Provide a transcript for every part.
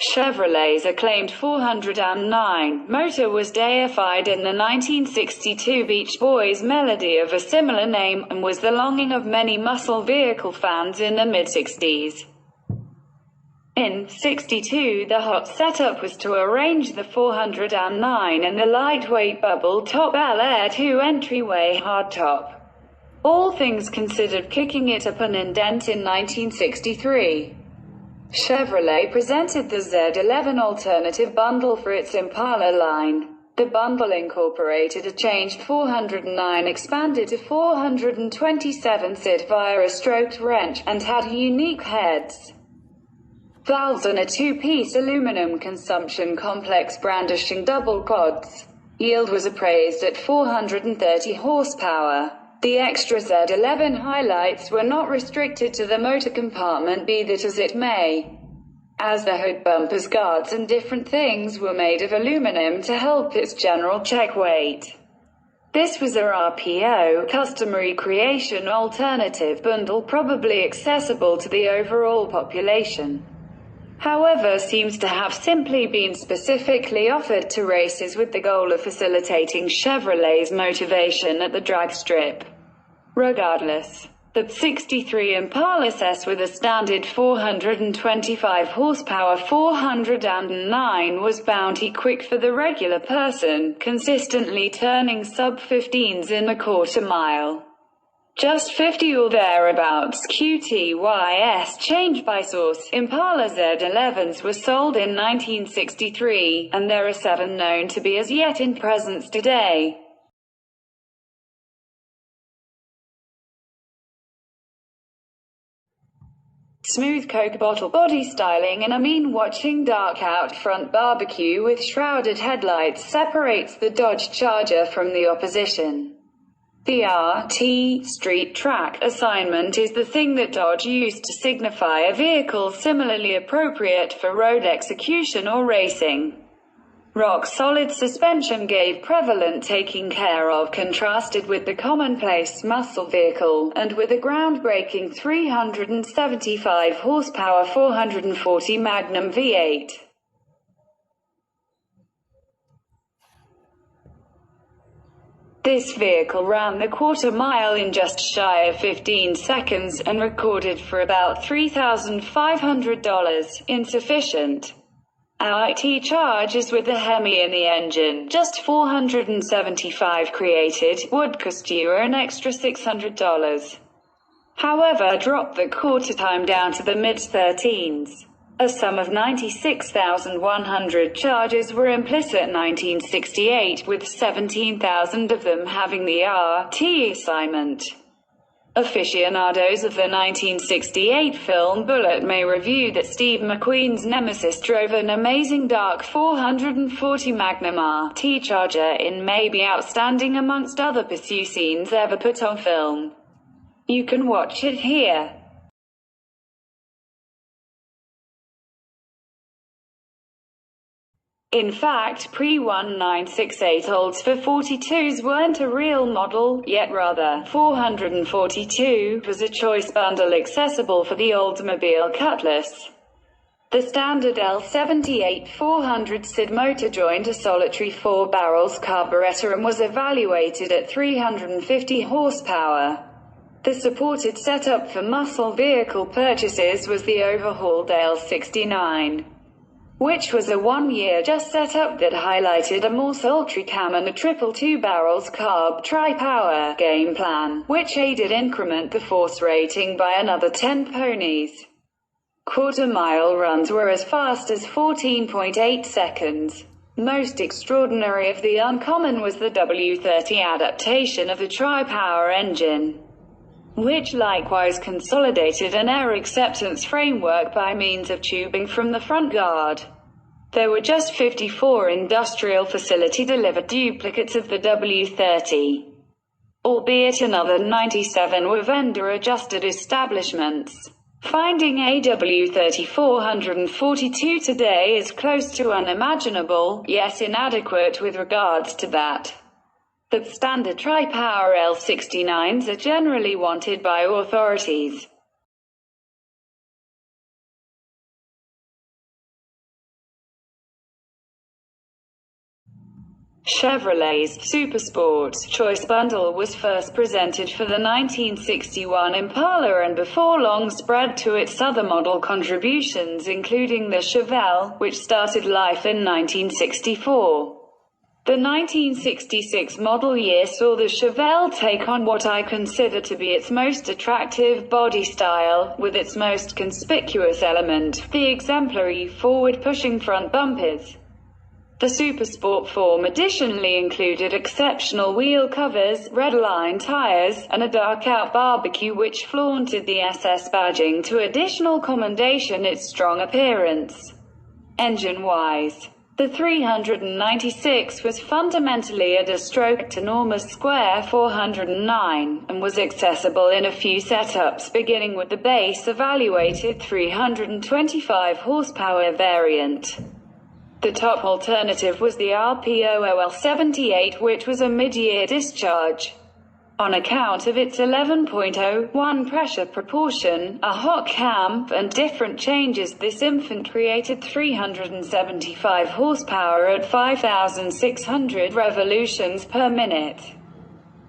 Chevrolet's acclaimed 409 motor was deified in the 1962 Beach Boys melody of a similar name, and was the longing of many muscle vehicle fans in the mid-60s. In '62, the hot setup was to arrange the 409 in the lightweight bubble-top Bel Air 2 entryway hardtop. All things considered, kicking it up an indent in 1963. Chevrolet presented the Z11 alternative bundle for its Impala line. The bundle incorporated a changed 409 expanded to 427 SID via a stroked wrench, and had unique heads, valves and a two-piece aluminum consumption complex brandishing double quads. Yield was appraised at 430 horsepower. The extra Z11 highlights were not restricted to the motor compartment, be that as it may, as the hood, bumpers, guards and different things were made of aluminum to help its general check weight. This was a RPO, customary creation alternative bundle, probably accessible to the overall population. However, seems to have simply been specifically offered to races with the goal of facilitating Chevrolet's motivation at the drag strip. Regardless, the '63 Impala S with a standard 425 horsepower 409 was bounty quick for the regular person, consistently turning sub-15s in a quarter mile. Just 50 or thereabouts QTYS change by source. Impala Z11s were sold in 1963, and there are 7 known to be as yet in presence today. Smooth Coke bottle body styling and a mean-watching dark-out front barbecue with shrouded headlights separates the Dodge Charger from the opposition. The RT street track assignment is the thing that Dodge used to signify a vehicle similarly appropriate for road execution or racing. Rock-solid suspension gave prevalent taking care of, contrasted with the commonplace muscle vehicle, and with a groundbreaking 375 horsepower 440 Magnum V8. This vehicle ran the quarter mile in just shy of 15 seconds, and recorded for about $3,500, insufficient. IT charges with the Hemi in the engine, just $475 created, would cost you an extra $600. However, dropped the quarter time down to the mid-13s. A sum of 96,100 charges were implicit in 1968, with 17,000 of them having the RT assignment. Aficionados of the 1968 film Bullet may review that Steve McQueen's nemesis drove an amazing dark 440 Magnum RT Charger in maybe outstanding amongst other pursuit scenes ever put on film. You can watch it here. In fact, pre-1968 Olds for 42s weren't a real model, yet rather, 442 was a choice bundle accessible for the Oldsmobile Cutlass. The standard L78 400 SID motor joined a solitary 4 barrels carburetor and was evaluated at 350 horsepower. The supported setup for muscle vehicle purchases was the overhauled L69, which was a one-year just setup that highlighted a more sultry cam and a triple 2 barrels carb tri-power game plan, which aided increment the force rating by another 10 ponies. Quarter-mile runs were as fast as 14.8 seconds. Most extraordinary of the uncommon was the W30 adaptation of the tri-power engine, which likewise consolidated an air acceptance framework by means of tubing from the front guard. There were just 54 industrial facility-delivered duplicates of the W30, albeit another 97 were vendor-adjusted establishments. Finding a W30 442 today is close to unimaginable, yet inadequate with regards to that. The standard tri-power L69s are generally wanted by authorities. Chevrolet's Supersport Choice Bundle was first presented for the 1961 Impala and before long spread to its other model contributions, including the Chevelle, which started life in 1964. The 1966 model year saw the Chevelle take on what I consider to be its most attractive body style, with its most conspicuous element, the exemplary forward-pushing front bumpers. The Supersport form additionally included exceptional wheel covers, red-line tires, and a dark-out barbecue which flaunted the SS badging to additional commendation its strong appearance. Engine-wise, the 396 was fundamentally a two-stroke enormous square 409, and was accessible in a few setups, beginning with the base evaluated 325 horsepower variant. The top alternative was the RPOOL78, which was a mid-year discharge. On account of its 11.01 pressure proportion, a hot cam, and different changes, this infant created 375 horsepower at 5,600 revolutions per minute.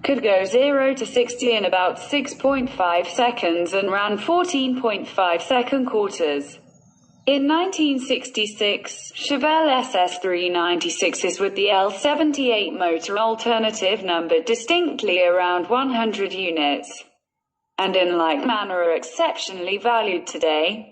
Could go 0 to 60 in about 6.5 seconds and ran 14.5 second quarters. In 1966, Chevelle SS 396s with the L78 motor alternative numbered distinctly around 100 units, and in like manner are exceptionally valued today.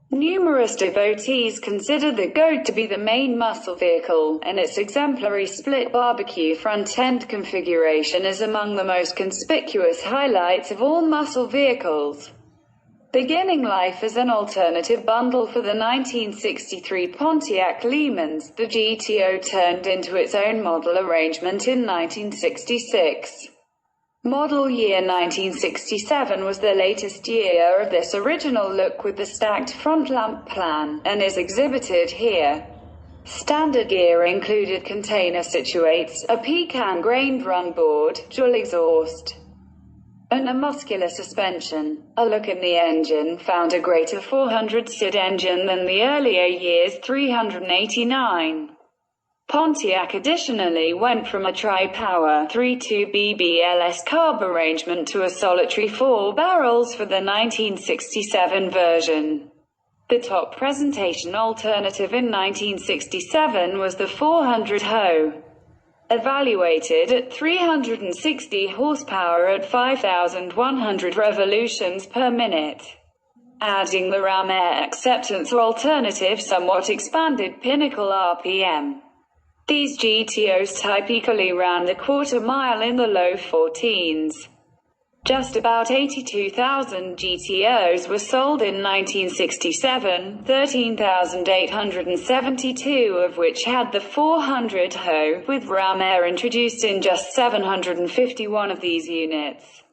Numerous devotees consider the Goat to be the main muscle vehicle, and its exemplary split barbecue front-end configuration is among the most conspicuous highlights of all muscle vehicles. Beginning life as an alternative bundle for the 1963 Pontiac Lemans, the GTO turned into its own model arrangement in 1966. Model year 1967 was the latest year of this original look with the stacked front lamp plan, and is exhibited here. Standard gear included container situates, a pecan-grained run board, dual exhaust, and a muscular suspension. A look in the engine found a greater 400 SID engine than the earlier year's 389. Pontiac additionally went from a tri-power 3.2 BBLS carb arrangement to a solitary 4 barrels for the 1967 version. The top presentation alternative in 1967 was the 400 Ho. Evaluated at 360 horsepower at 5,100 revolutions per minute. Adding the Ram Air acceptance alternative somewhat expanded pinnacle RPM. These GTOs typically ran the quarter mile in the low 14s. Just about 82,000 GTOs were sold in 1967, 13,872 of which had the 400 Ho, with Ram Air introduced in just 751 of these units.